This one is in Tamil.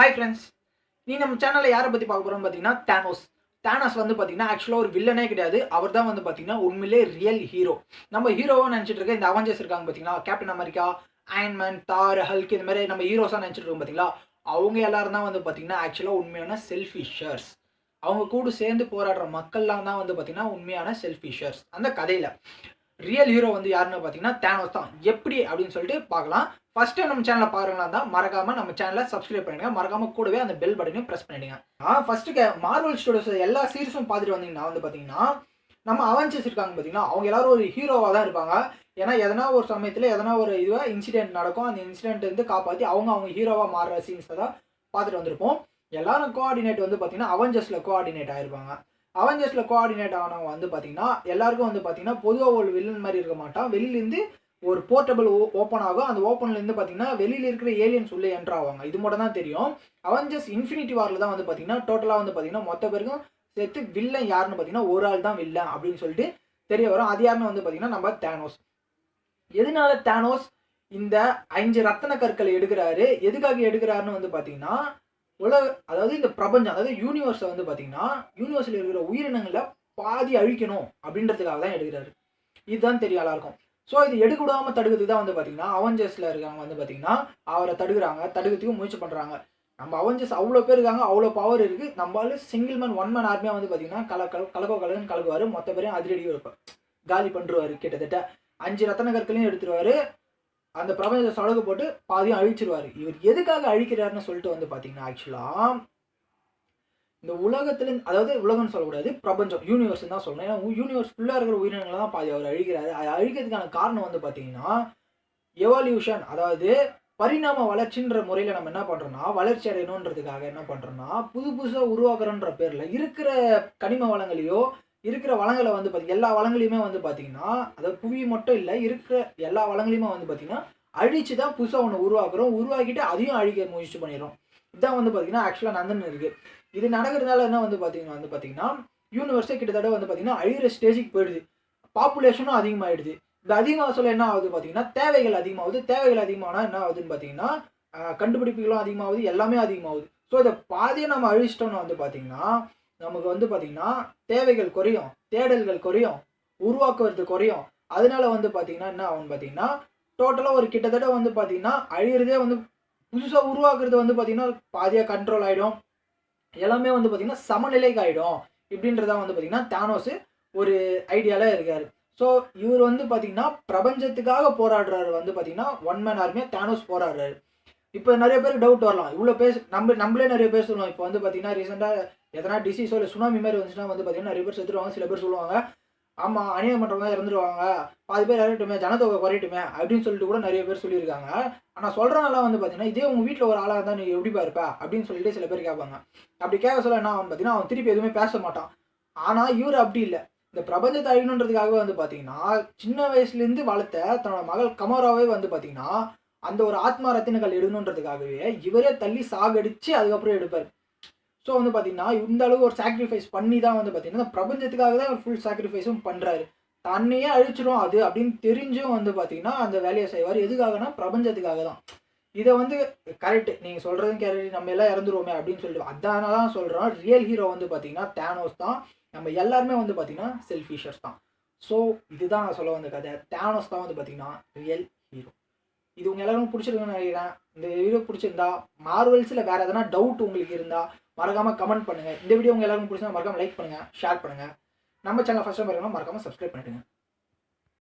ஹாய் ஃப்ரெண்ட்ஸ், நீ நம்ம சேனலில் யாரை பற்றி பார்க்க போகிறோம்னு பார்த்தீங்கன்னா தானோஸ் வந்து பார்த்தீங்கன்னா ஆக்சுவலாக ஒரு வில்லனே கிடையாது. அவர் தான் வந்து பார்த்தீங்கன்னா உண்மையிலே ரியல் ஹீரோ. நம்ம ஹீரோவாக நினச்சிட்டு இருக்க இந்த அவெஞ்சர்ஸ் இருக்காங்க பார்த்தீங்களா, கேப்டன் அமெரிக்கா, அயன்மேன், தார், ஹல்க், இந்த மாதிரி நம்ம ஹீரோஸாக நினச்சிட்டு இருக்கோம் பார்த்தீங்களா, அவங்க எல்லாரும் தான் வந்து பார்த்தீங்கன்னா ஆக்சுவலாக உண்மையான செல்ஃபிஷர்ஸ். அவங்க கூட சேர்ந்து போராடுற மக்கள்லாம் தான் வந்து பார்த்தீங்கன்னா உண்மையான செல்ஃபிஷர்ஸ். அந்த கதையில் ரியல் ஹீரோ வந்து யாருன்னு பார்த்தீங்கன்னா தானோஸ் தான். எப்படி அப்படின்னு சொல்லிட்டு பார்க்கலாம். ஃபர்ஸ்ட் டைம் நம்ம சேனலை பாருங்களா தான் மறக்காம நம்ம சேனலை சப்ஸ்கிரைப் பண்ணிடுங்க. மறக்காம கூடவே அந்த பெல் பட்டனையும் பிரஸ் பண்ணிடுங்க. ஃபர்ஸ்ட்டுக்கு மார்வல் ஸ்டுடியோஸ் எல்லா சீரிஸும் பார்த்துட்டு வந்தீங்கன்னா வந்து பார்த்தீங்கன்னா நம்ம அவெஞ்சர்ஸ் இருக்காங்க பார்த்தீங்கன்னா அவங்க எல்லாரும் ஒரு ஹீரோவாக தான் இருப்பாங்க. ஏன்னா எதனா ஒரு சமயத்தில் எதனா ஒரு இதுவாக இன்சிடென்ட் நடக்கும். அந்த இன்சிடென்ட் வந்து காப்பாற்றி அவங்க ஹீரோவாக மாறுற சீன்ஸை தான் பார்த்துட்டு வந்திருப்போம். எல்லாரும் கோஆர்டினேட் வந்து பார்த்தீங்கன்னா அவெஞ்சர்ஸில் கோஆர்டினேட் ஆகிருப்பாங்க. அவெஞ்சர்ஸில் கோஆர்டினேட் ஆனவங்க வந்து பார்த்தீங்கன்னா எல்லாருக்கும் வந்து பார்த்தீங்கன்னா பொதுவாக ஒரு வில்லன் மாதிரி இருக்க மாட்டான். வெளியிலேருந்து ஒரு போர்ட்டபிள் ஓப்பன் ஆகும். அந்த ஓப்பன்லேருந்து பார்த்தீங்கன்னா வெளியில் இருக்கிற ஏலியன்ஸ் உள்ளே என்ட்ரு ஆவாங்க. இது மட்டும் தான் தெரியும். அவெஞ்சர்ஸ் இன்ஃபினிட்டி வாரில் தான் வந்து பார்த்தீங்கன்னா டோட்டலாக வந்து பார்த்தீங்கன்னா மொத்த பேருக்கும் சேர்த்து வில்லன் யாருன்னு பார்த்தீங்கன்னா ஒரு ஆள் தான் வில்லன் அப்படின்னு சொல்லிட்டு தெரிய வரும். அது யாருன்னு வந்து பார்த்தீங்கன்னா நம்ம தானோஸ். எதனால தானோஸ் இந்த 5 ரத்தன கற்களை எடுக்கிறாரு, எதுக்காக எடுக்கிறாருன்னு வந்து பார்த்தீங்கன்னா அதாவது இந்த பிரபஞ்சம், அதாவது யூனிவர்ஸை வந்து பார்த்தீங்கன்னா யூனிவர்ஸில் இருக்கிற உயிரினங்களை பாதி அழிக்கணும் அப்படின்றதுக்காக தான் எடுக்கிறாரு. இதுதான் தெரியும் எல்லாருக்கும். ஸோ இது எடுக்க விடாமல் தடுக்கிறது தான் வந்து பார்த்தீங்கன்னா அவெஞ்சர்ஸில் இருக்காங்க வந்து பார்த்தீங்கன்னா அவரை தடுக்கிறதுக்கு முயற்சி பண்ணுறாங்க. நம்ம அவெஞ்சர்ஸ் அவ்வளோ பேர் இருக்காங்க, அவ்வளோ பவர் இருக்குது. நம்மளால சிங்கிள் மேன் 1 மேன் ஆர்மியாக வந்து பார்த்தீங்கன்னா கலக்குன்னு கலக்குவார். மொத்த பேரையும் அதிரடி வைப்பார், காலி பண்ணுருவார். கிட்டத்தட்ட 5 ரத்தன கற்களையும் எடுத்துருவார். அந்த பிரபஞ்சத்தை சடகு போட்டு பாதியும் அழிச்சிருவார். இவர் எதுக்காக அழிக்கிறாருன்னு சொல்லிட்டு வந்து பார்த்தீங்கன்னா ஆக்சுவலாக இந்த உலகத்துல, அதாவது உலகம்னு சொல்லக்கூடாது, பிரபஞ்சம், யூனிவர்ஸ் தான் சொல்லணும். ஏன்னா யூனிவர்ஸ் ஃபுல்லாக இருக்கிற உயிரினங்களை தான் பாதி அவர் அழிக்கிறாரு. அது அழிக்கிறதுக்கான காரணம் வந்து பார்த்தீங்கன்னா எவால்யூஷன், அதாவது பரிணாம வளர்ச்சின்ற முறையில் நம்ம என்ன பண்ணுறோம்னா வளர்ச்சி அடையணுன்றதுக்காக என்ன பண்ணுறோம்னா புதுசாக உருவாக்குறோன்ற பேரில் இருக்கிற கனிம வளங்களையோ இருக்கிற வளங்களை வந்து பார்த்தீங்கன்னா எல்லா வளங்களையுமே வந்து பார்த்தீங்கன்னா அதாவது புவி மட்டும் இல்லை, இருக்கிற எல்லா வளங்களையுமே வந்து பார்த்தீங்கன்னா அழிச்சு தான் புதுசாக ஒன்று உருவாக்கிட்டு அதையும் அழிக்க முயற்சி பண்ணிடுறோம். இதுதான் வந்து பார்த்தீங்கன்னா ஆக்சுவலாக நடந்துன்னு இருக்குது. இது நடக்கிறதுனால என்ன வந்து பார்த்தீங்கன்னா யூனிவர்ஸே கிட்டத்தட்ட வந்து பார்த்தீங்கன்னா அழிகிற ஸ்டேஜுக்கு போயிடுது. பாப்புலேஷனும் அதிகமாகிடுது. இந்த அதிகமாக சொல்ல என்ன ஆகுது பார்த்தீங்கன்னா தேவைகள் அதிகமானால் என்ன ஆகுதுன்னு பார்த்தீங்கன்னா கண்டுபிடிப்புகளும் அதிகமாகுது, எல்லாமே அதிகமாகுது. ஸோ இதை பாதியை நம்ம அழிச்சிட்டோம்னு வந்து பார்த்தீங்கன்னா நமக்கு வந்து பார்த்தீங்கன்னா தேவைகள் குறையும், தேடல்கள் குறையும், உருவாக்குறது குறையும். அதனால வந்து பார்த்தீங்கன்னா என்ன ஆகும்னு பார்த்தீங்கன்னா டோட்டலாக ஒரு கிட்டத்தட்ட வந்து பார்த்தீங்கன்னா அழிகிறதே வந்து புதுசாக உருவாக்குறது வந்து பார்த்தீங்கன்னா பாதியாக கண்ட்ரோல் ஆகிடும். எல்லாமே வந்து பார்த்தீங்கன்னா சமநிலைக்கு ஆகிடும். இப்படின்றதான் வந்து பார்த்தீங்கன்னா தானோஸ் ஒரு ஐடியாவில் இருக்கார். ஸோ இவர் வந்து பார்த்தீங்கன்னா பிரபஞ்சத்துக்காக போராடுறாரு. வந்து பார்த்தீங்கன்னா 1 மேன் ஆர்மியாக தானோஸ் போராடுறாரு. இப்போ நிறைய பேருக்கு டவுட் வரலாம், இவ்வளோ பேர் நம்மளே நிறைய பேர் சொல்லுவோம். இப்போ வந்து பார்த்தீங்கன்னா ரீசெண்டாக எதனா டிசீஸோ இல்லை சுனாமி மாதிரி வந்துச்சுன்னா வந்து பார்த்தீங்கன்னா நிறைய பேர் செத்துருவாங்க. சில பேர் சொல்லுவாங்க ஆமாம் அநியாயம் பண்ணுறவங்க இறந்துருவாங்க, பாதி பேர் இறங்கட்டுமே, ஜனத்தொகை குறையட்டுமே அப்படின்னு சொல்லிட்டு கூட நிறைய பேர் சொல்லியிருக்காங்க. ஆனால் சொல்கிறனால வந்து பார்த்தீங்கன்னா இதே உங்கள் வீட்டில் ஒரு ஆளாக இருந்தால் நீ எப்படிப்பா இருப்ப அப்படின்னு சொல்லிட்டு சில பேர் கேட்பாங்க. அப்படி கேட்க சொல்ல என்ன ஆகும் பார்த்தீங்கன்னா அவன் திருப்பி எதுவுமே பேச மாட்டான். ஆனால் இவர் அப்படி இல்லை. இந்த பிரபஞ்சத்தை அழியணுன்றதுக்காகவே வந்து பார்த்தீங்கன்னா சின்ன வயசுலேருந்து வளர்த்த தன்னோட மகள் கமராவே வந்து பார்த்தீங்கன்னா அந்த ஒரு ஆத்மா ரத்தினங்கள் எடுக்கணுன்றதுக்காகவே இவரே தள்ளி சாகடிச்சு அதுக்கப்புறம் எடுப்பார். ஸோ வந்து பார்த்தீங்கன்னா இந்த அளவு ஒரு சாக்ரிஃபைஸ் பண்ணி தான் வந்து பார்த்தீங்கன்னா பிரபஞ்சத்துக்காக தான் ஒரு ஃபுல் சாக்ரிஃபைஸும் பண்ணுறாரு. தன்னையே அழிச்சிடும் அது அப்படின்னு தெரிஞ்சும் வந்து பார்த்தீங்கன்னா அந்த வேலையை செய்வார். எதுக்காகனா பிரபஞ்சத்துக்காக தான். இதை வந்து கரெக்டு, நீங்கள் சொல்கிறதும் கரெக்ட், நம்ம எல்லாம் இறந்துருவோமே அப்படின்னு சொல்லிட்டு அதனால தான் சொல்கிறோம் ரியல் ஹீரோ வந்து பார்த்தீங்கன்னா தானோஸ் தான். நம்ம எல்லாருமே வந்து பார்த்தீங்கன்னா செல்ஃபிஷர்ஸ் தான். ஸோ இதுதான் நான் சொல்ல வந்த கதை. தானோஸ் தான் வந்து பார்த்தீங்கன்னா ரியல் ஹீரோ. இது உங்கள் எல்லாருக்கும் பிடிச்சிருக்குன்னு நினைக்கிறேன். இந்த வீடியோ பிடிச்சிருந்தா மார்வல்ஸில் வேறு எதனா டவுட் உங்களுக்கு இருந்தால் மறக்காமல் கமெண்ட் பண்ணுங்கள். இந்த வீடியோ உங்கள் எல்லாருக்கும் பிடிச்சிருந்தா மறக்காமல் லைக் பண்ணுங்கள், ஷேர் பண்ணுங்கள். நம்ம சேனல் ஃபர்ஸ்ட் டைம் மறக்காமல் சப்ஸ்கிரைப் பண்ணிடுங்க.